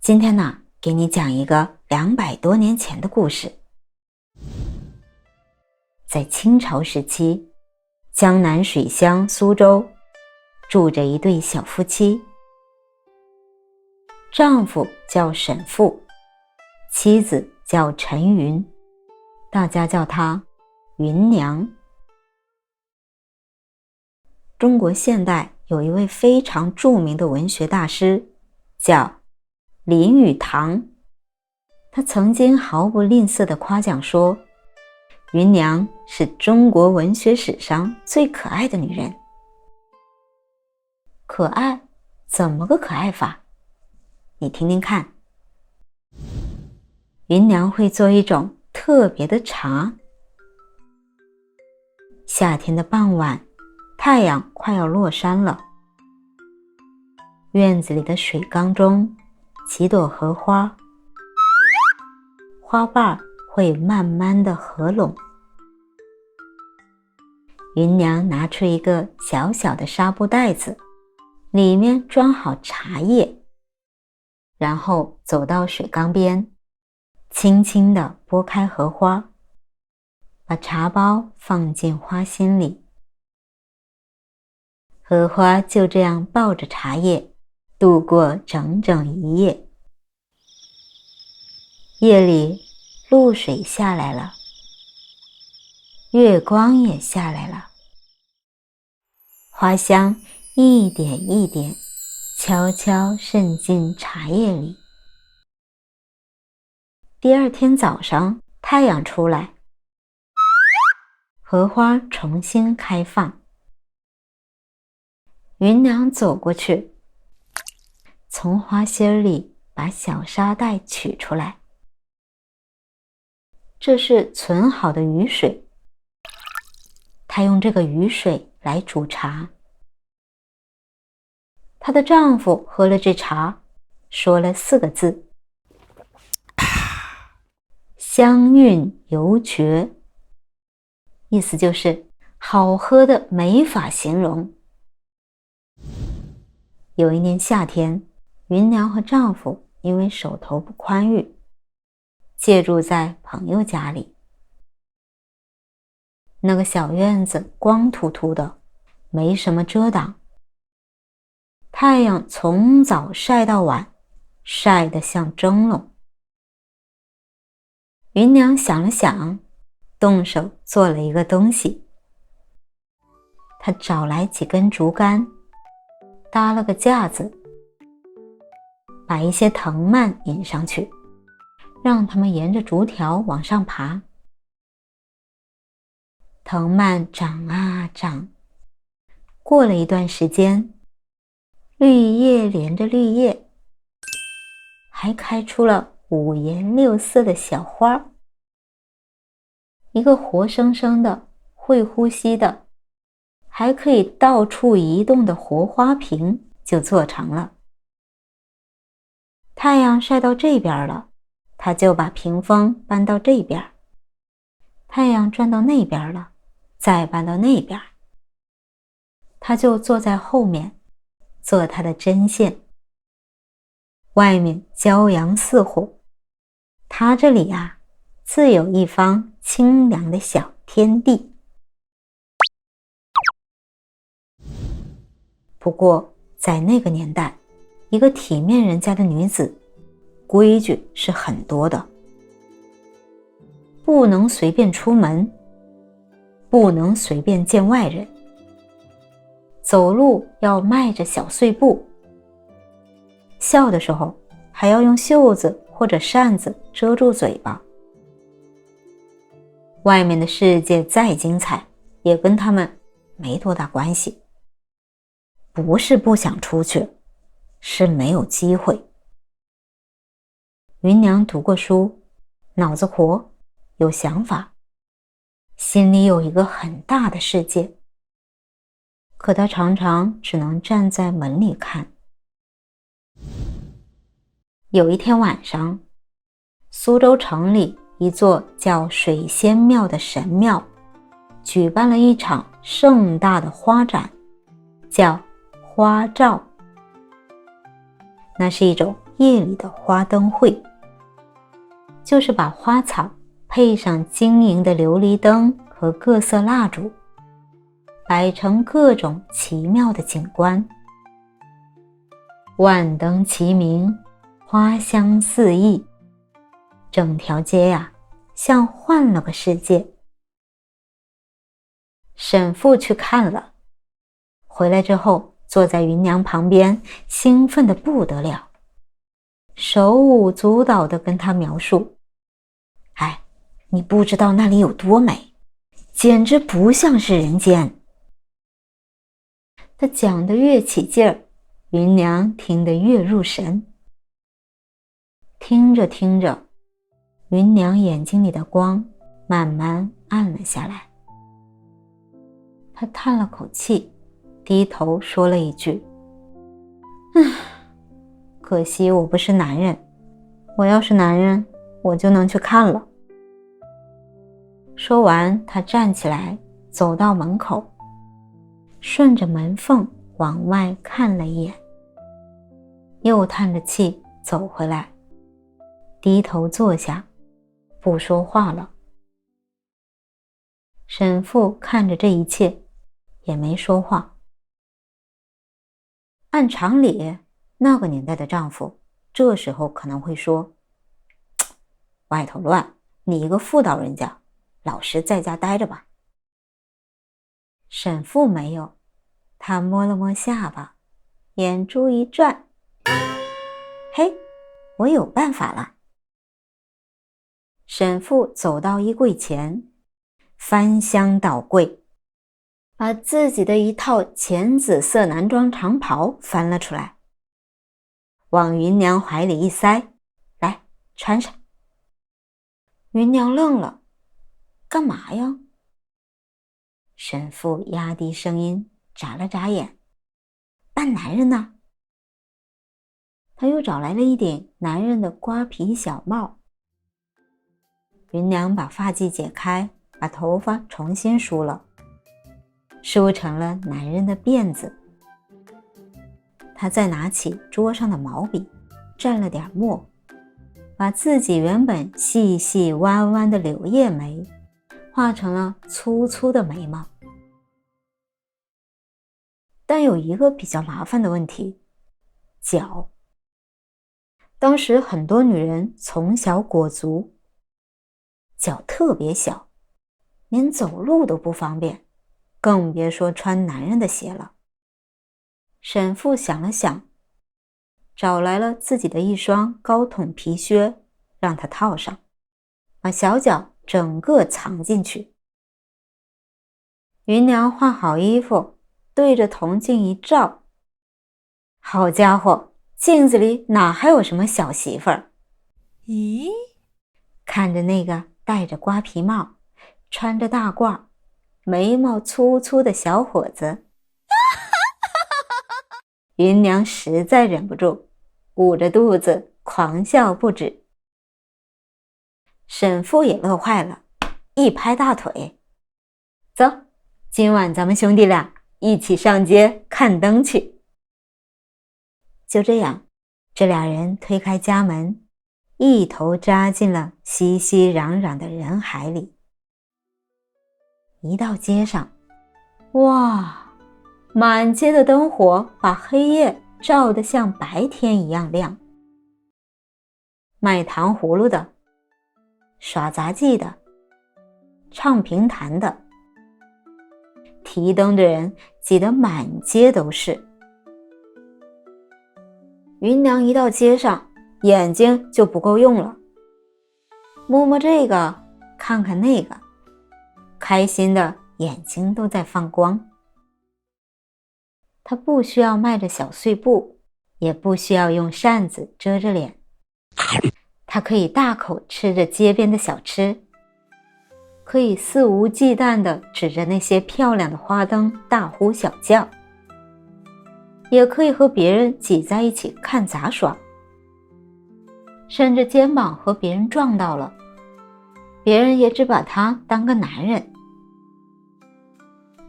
今天呢，給你講一個200多年前的故事。在清朝時期，江南水鄉蘇州住着一對小夫妻，丈夫叫沈復，妻子叫陳雲，大家叫她雲娘。中國現代有一位非常著名的文學大師，叫林語堂，他曾經毫不吝嗇地誇獎說，雲娘是中國文學史上最可愛的女人。可愛？怎麼個可愛法？你聽聽看。雲娘會做一種特別的茶。夏天的傍晚，太陽快要落山了，院子裡的水缸中幾朵荷花，花瓣會慢慢地合攏。雲娘拿出一個小小的紗布袋子，裡面裝好茶葉，然後走到水缸邊，輕輕地撥開荷花，把茶包放進花心裡。荷花就這樣抱着茶葉度過整整一夜。夜裡，露水下來了，月光也下來了，花香一點一點悄悄滲進茶葉裡。第二天早上，太陽出來，荷花重新開放。雲娘走過去，從花心裡把小紗袋取出來，這是存好的雨水，她用這個雨水來煮茶。她的丈夫喝了這茶，說了4個字：香韻猶絕，意思就是好喝的沒法形容。有一年夏天，雲娘和丈夫因為手頭不寬裕，借住在朋友家裡。那個小院子光禿禿的，沒什麼遮擋，太陽從早曬到晚，曬得像蒸籠。雲娘想了想，動手做了一個東西。她找來幾根竹竿，搭了個架子，把一些藤蔓引上去，讓它們沿着竹條往上爬。藤蔓長啊長，過了一段時間，綠葉連着綠葉，還開出了5顏6色的小花。一個活生生的、會呼吸的，還可以到處移動的活花瓶就做成了。太陽曬到這邊了，他就把屏風搬到這邊。太陽轉到那邊了，再搬到那邊。他就坐在後面，做他的針線。外面驕陽似火，他這裡啊，自有一方清涼的小天地。不過在那個年代，一個體面人家的女子，規矩是很多的。不能隨便出門，不能隨便見外人，走路要邁着小碎步，笑的時候還要用袖子或者扇子遮住嘴巴。外面的世界再精彩，也跟他們沒多大關係。不是不想出去，是沒有機會。雲娘讀過書，腦子活，有想法，心裡有一個很大的世界，可她常常只能站在門裡看。有一天晚上，蘇州城裡一座叫水仙廟的神廟舉辦了一場盛大的花展，叫花照。那是一種夜裡的花燈會，就是把花草配上晶瑩的琉璃燈和各色蠟燭，擺成各種奇妙的景觀。萬燈齊明，花香四溢，整條街呀，像換了個世界。沈父去看了，回來之後坐在芸娘旁邊，興奮得不得了，手舞足蹈地跟她描述：哎，你不知道那裡有多美，簡直不像是人間。他講得越起勁兒，芸娘聽得越入神。聽着聽着，芸娘眼睛裡的光慢慢暗了下來。她嘆了口氣，低頭說了一句：可惜我不是男人，我要是男人，我就能去看了。說完，她站起来，走到门口，順着門縫往外看了一眼，又嘆着氣走回來，低頭坐下，不說話了。沈父看着這一切，也沒說話。按常理，那個年代的丈夫這時候可能會說：外頭亂，你一個婦道人家，老實在家待着吧。沈父沒有，他摸了摸下巴，眼珠一轉：嘿，我有辦法了。沈父走到衣櫃前，翻箱倒櫃，把自己的一套淺紫色男裝長袍翻了出來，往芸娘懷裡一塞：來，穿上。芸娘愣了：幹嘛呀？沈父壓低聲音，眨了眨眼：扮男人呢。他又找来了一顶男人的瓜皮小帽。芸娘把发髻解開，把頭髮重新梳了，梳成了男人的辮子。她再拿起桌上的毛筆，蘸了點墨，把自己原本細細彎彎的柳葉眉畫成了粗粗的眉毛。但有一個比較麻煩的問題，腳。當時很多女人從小裹足，腳特別小，連走路都不方便，更別說穿男人的鞋了。沈父想了想，找來了自己的一雙高筒皮靴，讓她套上，把小腳整個藏進去。芸娘換好衣服，對着銅鏡一照，好家伙，鏡子裡哪還有什麼小媳婦兒？咦？看着那個戴着瓜皮帽，穿着大褂，眉毛粗粗的小伙子，芸娘實在忍不住，捂着肚子狂笑不止。沈父也樂壞了，一拍大腿：走，今晚咱們兄弟倆一起上街看燈去。就這樣，這倆人推開家門，一頭扎進了熙熙攘攘的人海裡。一到街上，哇，滿街的燈火把黑夜照得像白天一樣亮。賣糖葫蘆的，耍雜技的，唱評彈的，提燈的人擠得滿街都是。芸娘一到街上，眼睛就不夠用了，摸摸這個，看看那個，開心的眼睛都在放光。她不需要邁着小碎步，也不需要用扇子遮着臉，她可以大口吃着街邊的小吃，可以肆無忌憚地指着那些漂亮的花燈大呼小叫，也可以和別人擠在一起看雜耍，甚至肩膀和別人撞到了，別人也只把他當個男人。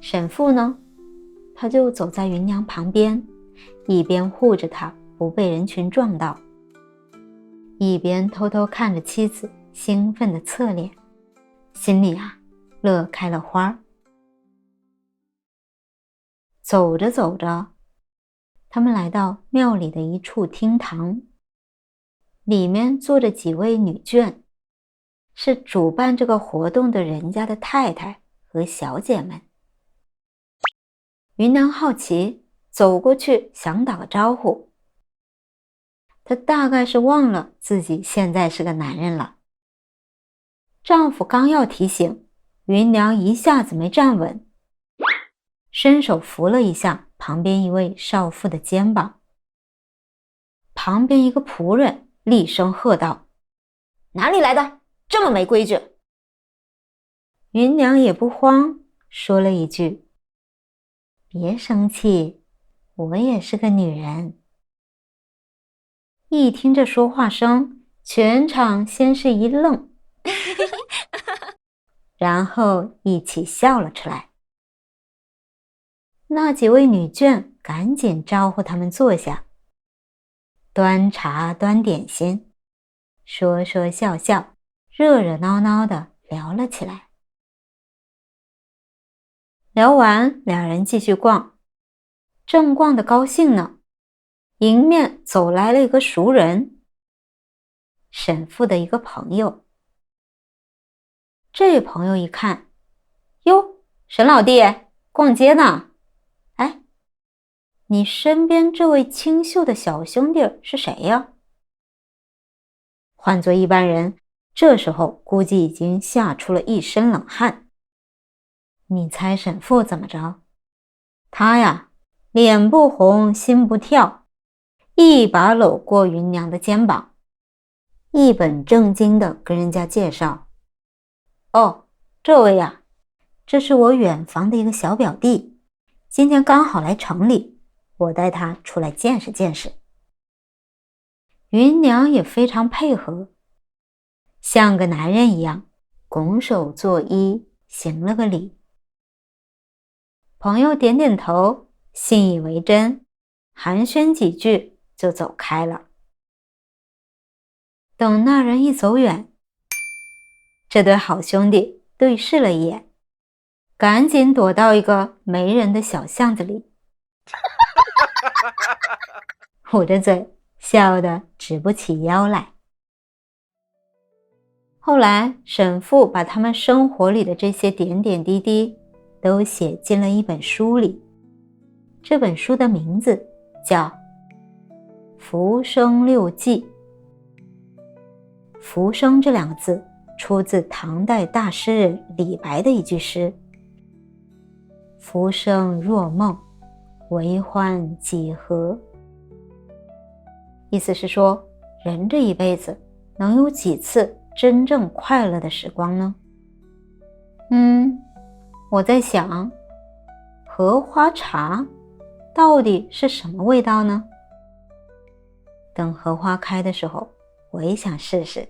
沈父呢，他就走在芸娘旁邊，一邊護着她不被人群撞到，一邊偷偷看着妻子興奮的側臉，心裡樂開了花。走着走着，他們來到廟裡的一處廳堂，裡面坐着幾位女眷，是主辦這個活動的人家的太太和小姐們。芸娘好奇，走過去想打個招呼。她大概是忘了自己現在是個男人了。丈夫剛要提醒，芸娘一下子沒站穩，伸手扶了一下旁邊一位少婦的肩膀。旁邊一個僕人厲聲喝道：“哪裡來的？這麼沒規矩！”芸娘也不慌，說了一句：“別生氣，我也是個女人。”一聽這說話聲，全場先是一愣，然後一起笑了出來。那幾位女眷趕緊招呼他們坐下，端茶端點心，說說笑笑，熱熱鬧鬧的聊了起來。聊完，兩人繼續逛，正逛得高興呢，迎面走來了一個熟人，沈父的一個朋友。這朋友一看，喲，沈老弟，逛街呢？哎，你身邊這位清秀的小兄弟是誰呀？換做一般人，這時候估計已經嚇出了一身冷汗。你猜沈父怎麼着？他呀，臉不紅心不跳，一把摟過芸娘的肩膀，一本正經地跟人家介紹：“哦，這位呀，這是我遠房的一個小表弟，今天剛好來城裡，我帶他出來見識見識。”芸娘也非常配合，像個男人一樣，拱手作揖，行了個禮。朋友點點頭，信以為真，寒暄幾句就走開了。等那人一走遠，這對好兄弟對視了一眼，趕緊躲到一個沒人的小巷子裡，捂着嘴笑得直不起腰來。後來沈父把他們生活裡的這些點點滴滴都寫進了一本書裡，這本書的名字叫《浮生六記》。浮生這兩個字出自唐代大詩人李白的一句詩：“浮生若夢，為歡幾何？”意思是說，人這一輩子能有幾次真正快樂的時光呢？我在想，荷花茶到底是什麼味道呢？等荷花開的時候，我也想試試。